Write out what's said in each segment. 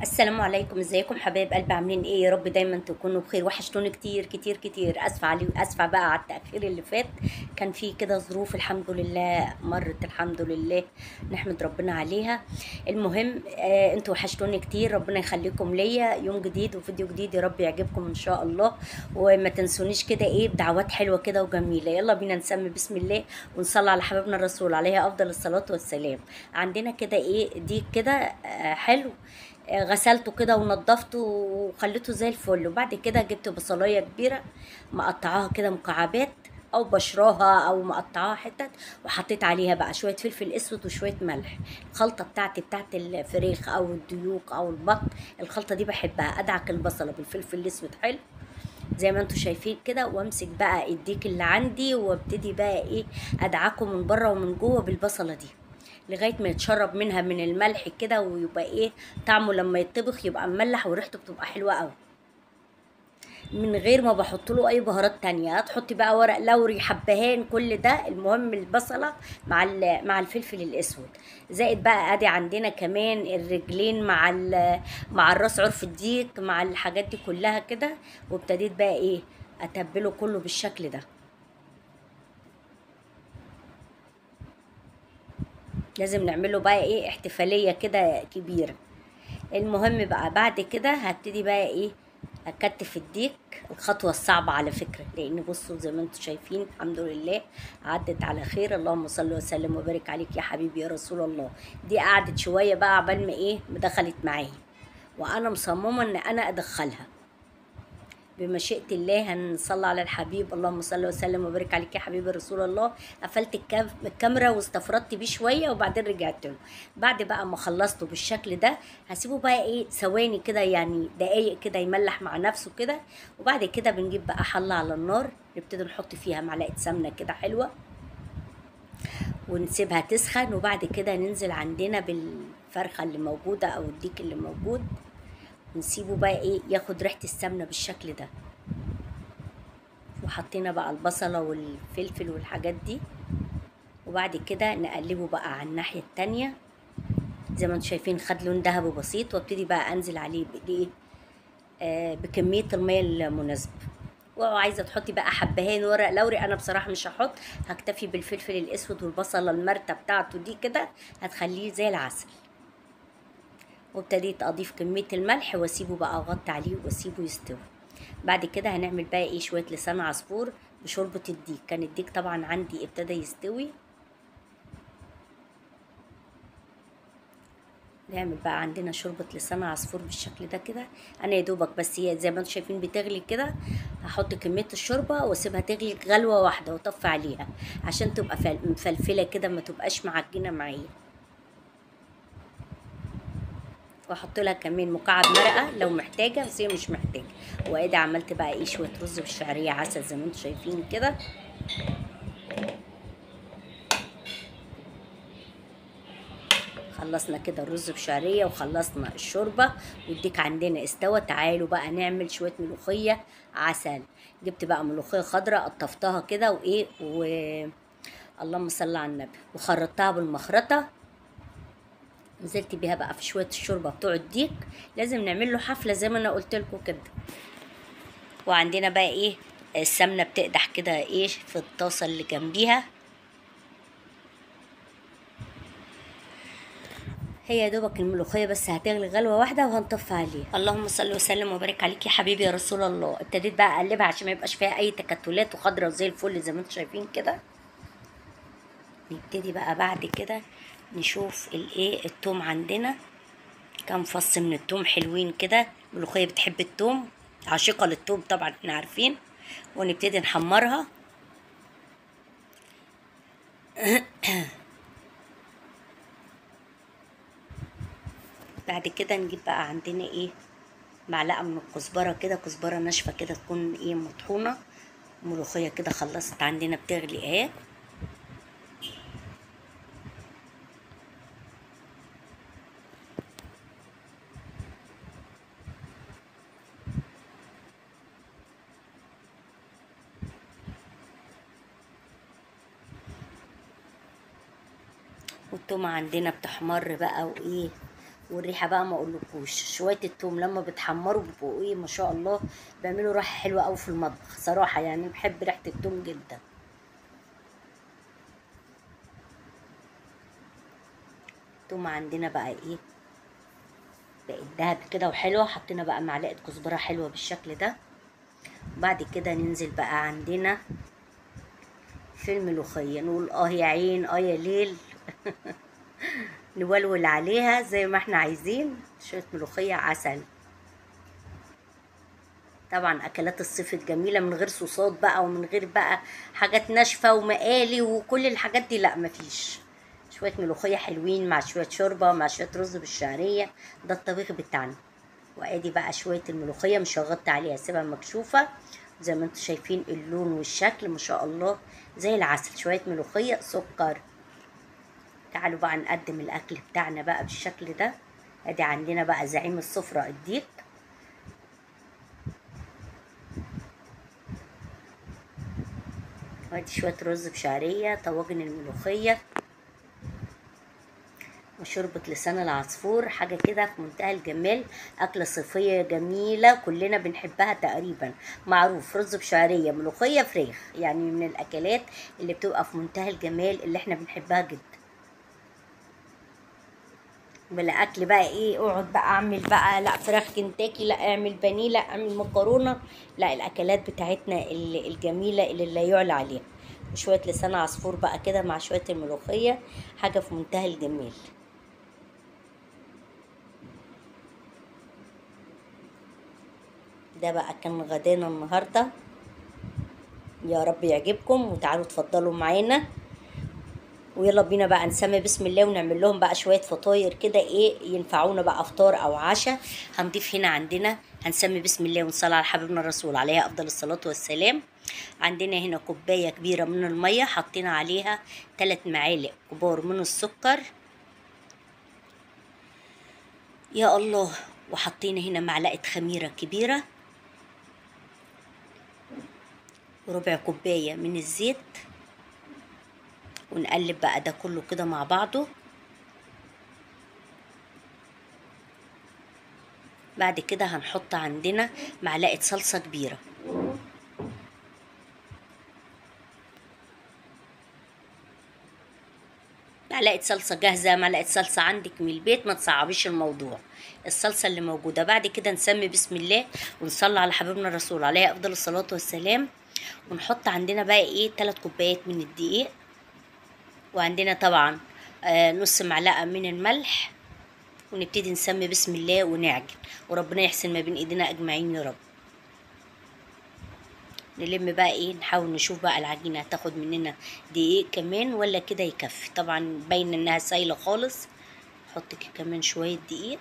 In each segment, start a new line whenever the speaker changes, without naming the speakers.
السلام عليكم، ازيكم حبايب قلبي؟ عاملين ايه؟ يا رب دايما تكونوا بخير. وحشتوني كتير كتير كتير. اسفه بقى على التاخير اللي فات. كان في كده ظروف، الحمد لله مرت، الحمد لله نحمد ربنا عليها. المهم انتوا وحشتوني كتير، ربنا يخليكم ليا. يوم جديد وفيديو جديد، يا رب يعجبكم ان شاء الله. وما تنسونيش كده ايه بدعوات حلوه كده وجميله. يلا بينا نسمي بسم الله ونصلي على حبيبنا الرسول عليه افضل الصلاه والسلام. عندنا كده ايه ديك كده حلو. غسلته كده ونضفته وخليته زي الفل. وبعد كده جبت بصلايه كبيره مقطعاها كده مكعبات، او بشراها او مقطعاها حتت، وحطيت عليها بقى شويه فلفل اسود وشويه ملح. الخلطه بتاعت الفريخ او الديوك او البط، الخلطه دي بحبها. ادعك البصله بالفلفل الاسود حلو زي ما انتوا شايفين كده، وامسك بقى الديك اللي عندي وابتدي بقى ايه ادعكه من بره ومن جوه بالبصله دي لغايه ما يتشرب منها من الملح كده، ويبقى ايه طعمه لما يتطبخ يبقى مملح وريحته بتبقى حلوه قوي، من غير ما بحط له اي بهارات تانية. هتحطي بقى ورق لوري، حبهان، كل ده. المهم البصله مع الفلفل الاسود، زائد بقى ادي عندنا كمان الرجلين مع الراس، عرف الديك، مع الحاجات دي كلها كده. وابتديت بقى ايه اتبله كله بالشكل ده. لازم نعمله بقى ايه احتفاليه كده كبيره. المهم بقى بعد كده هبتدي بقى ايه اكتف الديك. الخطوه الصعبه على فكره، لان بصوا زي ما انتم شايفين الحمد لله عدت على خير. اللهم صل وسلم وبارك عليك يا حبيبي يا رسول الله. دي قعدت شويه بقى عبال ما ايه دخلت معايا، وانا مصممه ان انا ادخلها بمشيئة الله. هنصلي على الحبيب، اللهم صل وسلم وبارك عليك يا حبيبي رسول الله. قفلت الكاميرا واستفردت بيه شوية وبعدين رجعت له. بعد بقى ما خلصته بالشكل ده هسيبه بقى ايه ثواني كده، يعني دقايق كده يملح مع نفسه كده. وبعد كده بنجيب بقى حلة على النار، نبتدي نحط فيها معلقة سمنة كده حلوة ونسيبها تسخن. وبعد كده ننزل عندنا بالفرخة اللي موجودة أو الديك اللي موجود، ونسيبه بقى ايه ياخد ريحة السمنة بالشكل ده. وحطينا بقى البصلة والفلفل والحاجات دي. وبعد كده نقلبه بقى على الناحية التانية زي ما انتم شايفين، خد لون ذهبي بسيط. وابتدي بقى انزل عليه بايه بكمية المية المناسبة. وعايزة تحطي بقى حبهان ورق لوري، انا بصراحة مش هحط، هكتفي بالفلفل الاسود والبصلة المرتة بتاعته دي كده، هتخليه زي العسل. وابتديت اضيف كمية الملح واسيبه بقى اغطي عليه واسيبه يستوي. بعد كده هنعمل بقى ايه شوية لسان عصفور بشوربة الديك. كان الديك طبعا عندي ابتدى يستوي. نعمل بقى عندنا شوربة لسان عصفور بالشكل ده كده. انا يا دوبك بس هي زي ما انتم شايفين بتغلي كده، هحط كمية الشوربة واسيبها تغلي غلوة واحدة واطفي عليها عشان تبقى مفلفلة كده، ما تبقاش معجنة معايا. واحط لها كمان مكعب مرقة لو محتاجة، بس هي مش محتاجة. وادي عملت بقى ايه شوية رز بالشعرية عسل زي ما انتم شايفين كده. خلصنا كده الرز بشعرية وخلصنا الشوربة والديك عندنا استوى. تعالوا بقى نعمل شوية ملوخية عسل. جبت بقى ملوخية خضراء قطفتها كده وايه اللهم صل على النبي، وخرطتها بالمخرطة. نزلت بيها بقى في شوية الشوربة بتوع الديك. لازم نعمل له حفلة زي ما انا قلت لكم كده. وعندنا بقى ايه السمنة بتقدح كده ايه في الطاسة اللي جنبيها. هي يا دوبك الملوخية بس هتغلي غلوة واحدة وهنطفي عليها. اللهم صل وسلم وبارك عليك يا حبيبي يا رسول الله. ابتديت بقى اقلبها عشان ما يبقاش فيها اي تكتلات، وخضرة وزي الفل زي ما انتم شايفين كده. نبتدي بقى بعد كده نشوف الايه التوم. عندنا كام فص من التوم حلوين كده. الملوخية بتحب التوم، عاشقة للتوم طبعا احنا عارفين. ونبتدي نحمرها. بعد كده نجيب بقى عندنا ايه معلقة من الكزبرة كده، كزبرة ناشفة كده تكون ايه مطحونة. ملوخية كده خلصت عندنا بتغلي اهي. والتومة عندنا بتحمر بقى وايه والريحه بقى ما اقولكوش، شويه التوم لما بتحمروا بيبقوا ايه ما شاء الله، بيعملوا ريحه حلوه قوي في المطبخ صراحه، يعني بحب ريحه التوم جدا. التوم عندنا بقى ايه، بقت دهب كده وحلوه، حطينا بقى معلقه كزبره حلوه بالشكل ده. وبعد كده ننزل بقى عندنا في الملوخيه، نقول اه يا عين اه يا ليل. نولول عليها زي ما احنا عايزين، شويه ملوخيه عسل. طبعا اكلات الصيف الجميله من غير صوصات بقى، ومن غير بقى حاجات ناشفه ومقالي وكل الحاجات دي، لا مفيش. شويه ملوخيه حلوين مع شويه شوربه مع شويه رز بالشعريه، ده الطبيخ بتاعنا. وادي بقى شويه الملوخيه مش هغطي عليها، سيبها مكشوفه زي ما انتم شايفين اللون والشكل ما شاء الله زي العسل. شويه ملوخيه سكر. تعالوا بقى نقدم الاكل بتاعنا بقى بالشكل ده. ادي عندنا بقى زعيم السفره الديك، وادي شويه رز بشعريه، طواجن الملوخيه، وشوربة لسان العصفور، حاجة كده في منتهى الجمال. أكلة صيفية جميلة كلنا بنحبها تقريبا، معروف رز بشعرية ملوخية فراخ، يعني من الأكلات اللي بتبقى في منتهى الجمال اللي احنا بنحبها جدا. بلا أكل بقى ايه، اقعد بقى اعمل بقى لا فراخ كنتاكي، لا اعمل بانيه، لا اعمل مكرونة، لا الأكلات بتاعتنا الجميلة اللي لا يعلى عليها. وشوية لسان عصفور بقى كده مع شوية الملوخية، حاجة في منتهى الجمال. ده بقى كان غدانا النهارده، يا رب يعجبكم وتعالوا تفضلوا معانا. ويلا بينا بقى نسمي بسم الله ونعمل لهم بقى شوية فطاير كده ايه ينفعونا بقى فطار او عشاء. هنضيف هنا عندنا، هنسمي بسم الله ونصلي على حبيبنا الرسول عليه افضل الصلاة والسلام. عندنا هنا كوباية كبيرة من المية، حطينا عليها 3 معالق كبار من السكر، يا الله. وحطينا هنا معلقة خميرة كبيرة، وربع كوباية من الزيت. ونقلب بقى ده كله كده مع بعضه. بعد كده هنحط عندنا معلقة صلصة كبيرة، معلقة صلصة جاهزة، معلقة صلصة عندك من البيت، ما تصعبيش الموضوع، الصلصة اللي موجودة. بعد كده نسمي بسم الله ونصلي على حبيبنا الرسول عليه أفضل الصلاة والسلام. ونحط عندنا بقى ايه 3 كوبايات من الدقيق، وعندنا طبعا نص معلقة من الملح. ونبتدي نسمي بسم الله ونعجن، وربنا يحسن ما بين ايدينا اجمعين يا رب. نلم بقى ايه، نحاول نشوف بقى العجينة هتاخد مننا دقيق كمان ولا كده يكفي. طبعا باين انها سايلة خالص، نحط كمان شوية دقيق.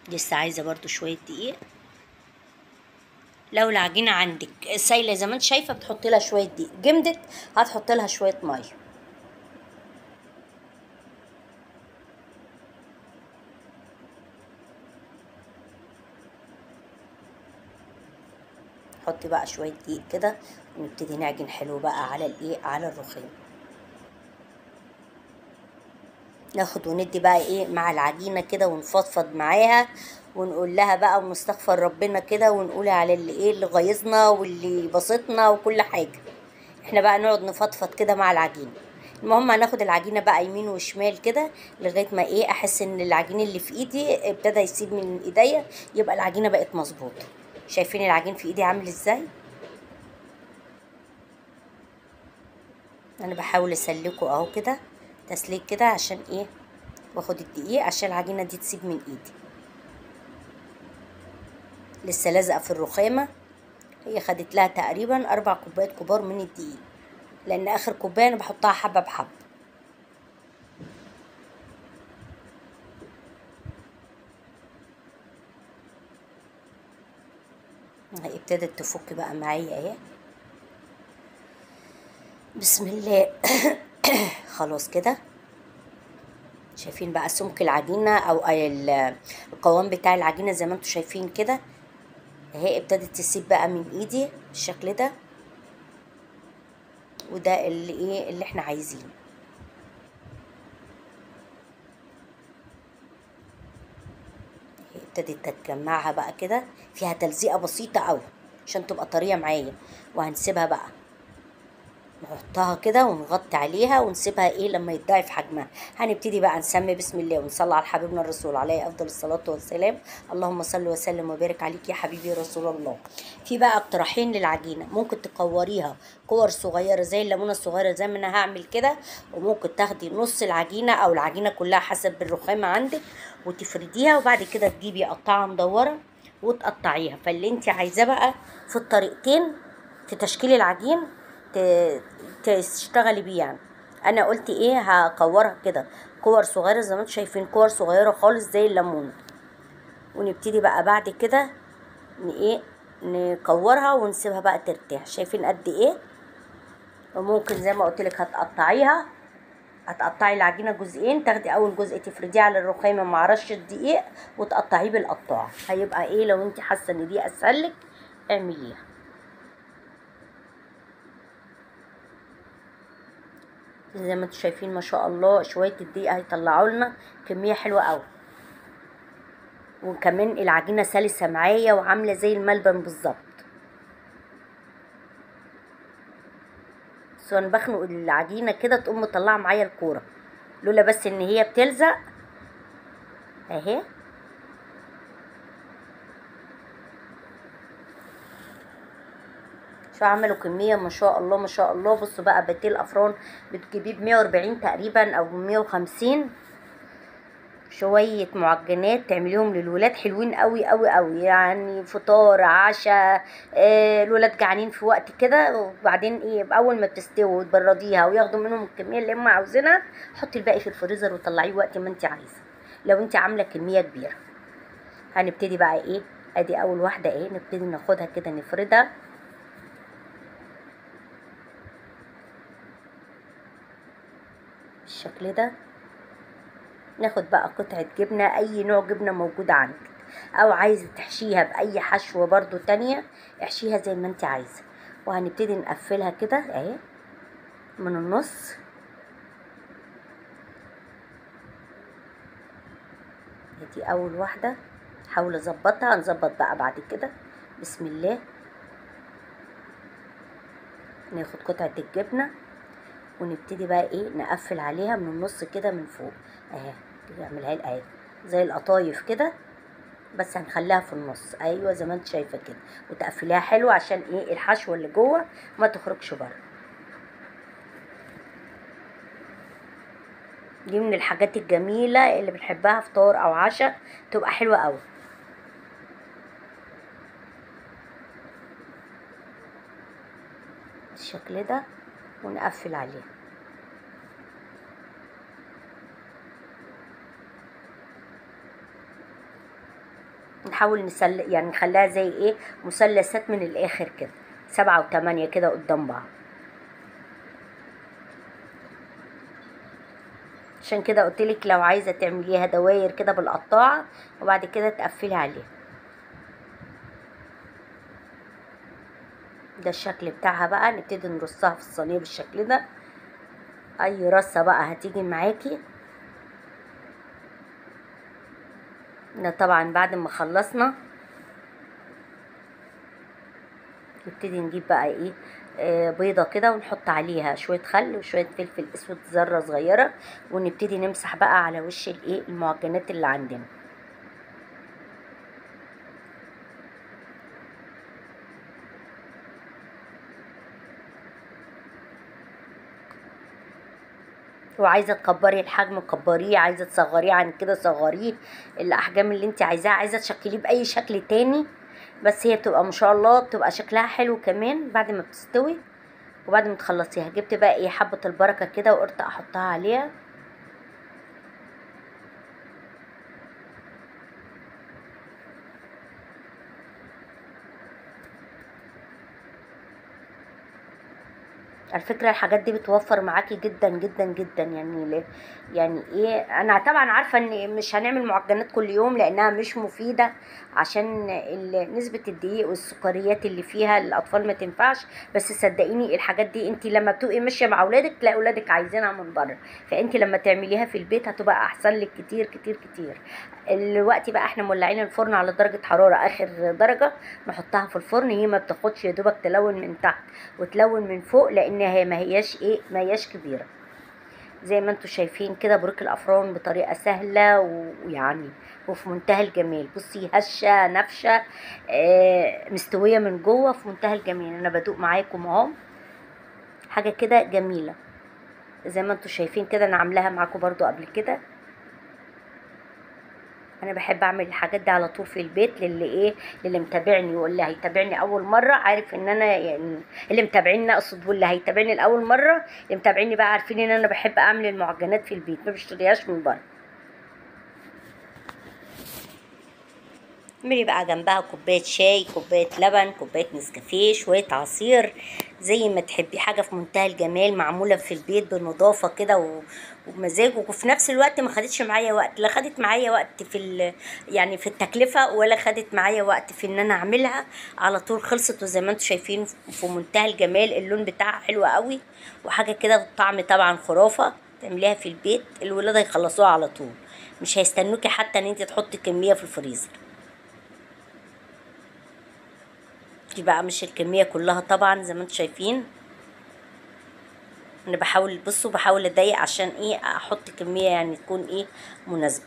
لسه عايزة برضو شوية دقيق. لو العجينة عندك سايلة زي ما انت شايفة بتحط لها شوية دقيق، جمدت هتحط لها شوية مية. حطي بقى شوية دقيق كده، ونبتدي نعجن حلو بقى على الايه، على الرخام. ناخد وندي بقى ايه مع العجينة كده ونفضفض معاها، ونقول لها بقى ونستغفر ربنا كده، ونقول على اللي ايه اللي غيظنا واللي بسطنا وكل حاجة. احنا بقى نقعد نفضفض كده مع العجينة. المهم هناخد العجينة بقى يمين وشمال كده لغاية ما ايه احس ان العجين اللي في ايدي ابتدى يسيب من ايديا، يبقى العجينة بقت مظبوطة. شايفين العجين في ايدي عامل ازاي؟ انا بحاول اسلكه اهو كده تسليك كده، عشان ايه، واخد الدقيق عشان العجينة دي تسيب من ايدي. لسه لازقة في الرخامة، هي خدت لها تقريبا 4 كوبايات كبار من الدقيق، لان اخر كوباية انا بحطها حبة بحبة. هي ابتدت تفك بقى معايا اهي، بسم الله. خلاص كده. شايفين بقى سمك العجينة او القوام بتاع العجينة زي ما انتم شايفين كده اهي، ابتدت تسيب بقى من ايدي بالشكل ده. وده اللي ايه اللي احنا عايزينه. ابتدت تتجمعها بقى كده، فيها تلزيقه بسيطه قوي عشان تبقى طريه معايا. وهنسيبها بقى، نحطها كده ونغطي عليها ونسيبها ايه لما يتضاعف حجمها. هنبتدي بقى نسمي بسم الله ونصلي على حبيبنا الرسول عليه افضل الصلاه والسلام. اللهم صل وسلم وبارك عليك يا حبيبي يا رسول الله. في بقى اقتراحين للعجينه، ممكن تكوريها كور صغيره زي الليمونه الصغيره زي ما انا هعمل كده، وممكن تاخدي نص العجينه او العجينه كلها حسب الرخامه عندك وتفرديها، وبعد كده تجيبي قطعه مدوره وتقطعيها. فاللي انت عايزاه بقى في الطريقتين في تشكيل العجين تشتغلي بيه يعني. انا قلت ايه هكورها كده كور صغيره زي ما انتم شايفين، كور صغيره خالص زي الليمون. ونبتدي بقى بعد كده ايه نكورها ونسيبها بقى ترتاح. شايفين قد ايه؟ وممكن زي ما قلت لك هتقطعي العجينه جزئين، تاخدي اول جزء تفرديه على الرخامه مع رشه دقيق وتقطعيه بالقطاعه. هيبقى ايه لو انت حاسه ان دي اسهل لك اعمليها. زي ما انتم شايفين ما شاء الله شويه الدقيق هيطلعوا لنا كميه حلوه قوي، وكمان العجينه سلسه معايا وعامله زي الملبن بالظبط. بس وانا بخنق العجينه كده تقوم مطلعه معايا الكوره، لولا بس ان هي بتلزق اهي. شو عملوا كميه ما شاء الله ما شاء الله. بصوا بقى باتيه الافران بتجيبيه ب140 تقريبا او ب150. شويه معجنات تعمليهم للولاد حلوين قوي قوي قوي، يعني فطار عشاء. الولاد جعانين في وقت كده، وبعدين ايه اول ما بتستوي وتبرديها وياخدوا منهم الكميه اللي هم عاوزينها، حطي الباقي في الفريزر وطلعيه وقت ما انت عايزه لو انت عامله كميه كبيره. هنبتدي بقى ايه، ادي اول واحده ايه، نبتدي ناخدها كده نفردها بالشكل ده. ناخد بقى قطعة جبنة، اي نوع جبنة موجود عندك، او عايزة تحشيها باي حشوة برضو تانية احشيها زي ما انت عايزة. وهنبتدي نقفلها كده اهي من النص. دي اول واحدة، حاول اظبطها، نظبط بقى بعد كده. بسم الله. ناخد قطعة الجبنة ونبتدي بقى ايه نقفل عليها من النص كده من فوق اهي. نعملها اهي زي القطايف كده، بس هنخليها في النص. ايوه زي ما انت شايفه كده، وتقفليها حلو عشان ايه الحشوه اللي جوه ما تخرجش بره. دي من الحاجات الجميله اللي بنحبها فطار او عشاء، تبقى حلوه قوي. بالشكل ده ونقفل عليها. نحاول يعني نخليها زي ايه مثلثات من الاخر كده، 7 و8 كده قدام بعض. عشان كده قلتلك لو عايزه تعمليها دواير كده بالقطاعه وبعد كده تقفلي عليها. ده الشكل بتاعها بقى. نبتدي نرصها في الصينيه بالشكل ده. اي رصه بقى هتيجي معاكي. ده طبعا بعد ما خلصنا نبتدي نجيب بقى ايه بيضة كده ونحط عليها شوية خل وشوية فلفل اسود ذرة صغيرة، ونبتدي نمسح بقى على وش الايه المعجنات اللي عندنا. وعايزه تكبري الحجم كبريه، عايزه تصغريه عن كده صغريه، الاحجام اللي انت عايزاها. عايزه تشكليه باي شكل تاني، بس هي بتبقى ما شاء الله بتبقى شكلها حلو كمان بعد ما بتستوي. وبعد ما تخلصيها جبت بقى ايه حبه البركه كده وقرت احطها عليها. على فكرة الحاجات دي بتوفر معاكي جدا جدا جدا، يعني ليه؟ يعني ايه، انا طبعا عارفة ان مش هنعمل معجنات كل يوم لانها مش مفيدة، عشان نسبة الدقيق والسكريات اللي فيها الاطفال ما تنفعش. بس صدقيني الحاجات دي انت لما بتبقي ماشية مع اولادك تلاقي اولادك عايزينها من بره، فانت لما تعمليها في البيت هتبقى احسن لك كتير كتير كتير. الوقت بقى احنا مولعين الفرن على درجة حرارة اخر درجة، نحطها في الفرن. هي ما بتاخدش، يا دوبك تلون من تحت وتلون من فوق، لان هي ما هياش كبيره. زي ما انتم شايفين كده بريك الافران بطريقه سهله ويعني وفي منتهى الجمال. بصي هشه نفشه، مستويه من جوه في منتهى الجمال. انا بدوق معاكم اهو، حاجه كده جميله. زي ما انتم شايفين كده انا عاملاها معاكم برضو قبل كده. انا بحب اعمل الحاجات دي على طول في البيت، للي متابعني واللي هيتابعني اول مره عارف ان انا يعني، اللي متابعيني اقصد واللي هيتابعني لاول مره، اللي متابعيني بقى عارفين ان انا بحب اعمل المعجنات في البيت، ما بشتريهاش من بره. اعملي بقى جنبها كوبايه شاي، كوبايه لبن، كوبايه نسكافيه، شويه عصير، زي ما تحبي. حاجه في منتهى الجمال، معموله في البيت بنظافه كده وبمزاج، وفي نفس الوقت ما خدتش معايا وقت. لا خدت معايا وقت يعني في التكلفه، ولا خدت معايا وقت في ان انا اعملها. على طول خلصت، وزي ما انتم شايفين في منتهى الجمال. اللون بتاعها حلو قوي، وحاجه كده الطعم طبعا خرافه. تعمليها في البيت الولاد هيخلصوها على طول، مش هيستنوكي حتى ان انت تحطي كميه في الفريزر. دي بقى مش الكمية كلها طبعا زي ما انتم شايفين. انا بحاول، بصوا بحاول اضيق عشان ايه احط كمية يعني تكون ايه مناسبة.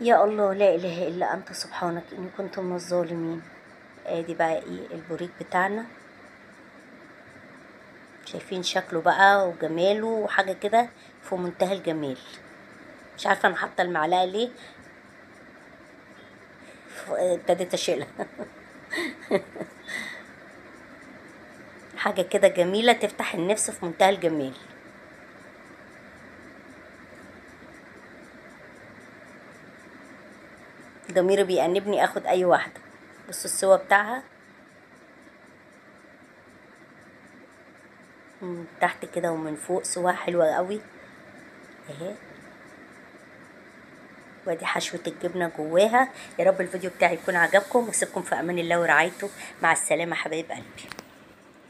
يا الله، لا اله الا انت سبحانك اني كنت من الظالمين. ادي بقى ايه البوريك بتاعنا، شايفين شكله بقى وجماله وحاجة كده في منتهى الجمال. مش عارفة انا حاطة المعلقة ليه، ابتديت اشيلها. حاجة كده جميلة تفتح النفس في منتهى الجمال. ضميري بيأنبني اخد اي واحدة. بصوا السوا بتاعها من تحت كده ومن فوق، سواها حلوة قوي اهي. وادي حشوة الجبنة جواها. يا رب الفيديو بتاعي يكون عجبكم، واسيبكم في امان الله ورعايته. مع السلامة حبايب قلبي.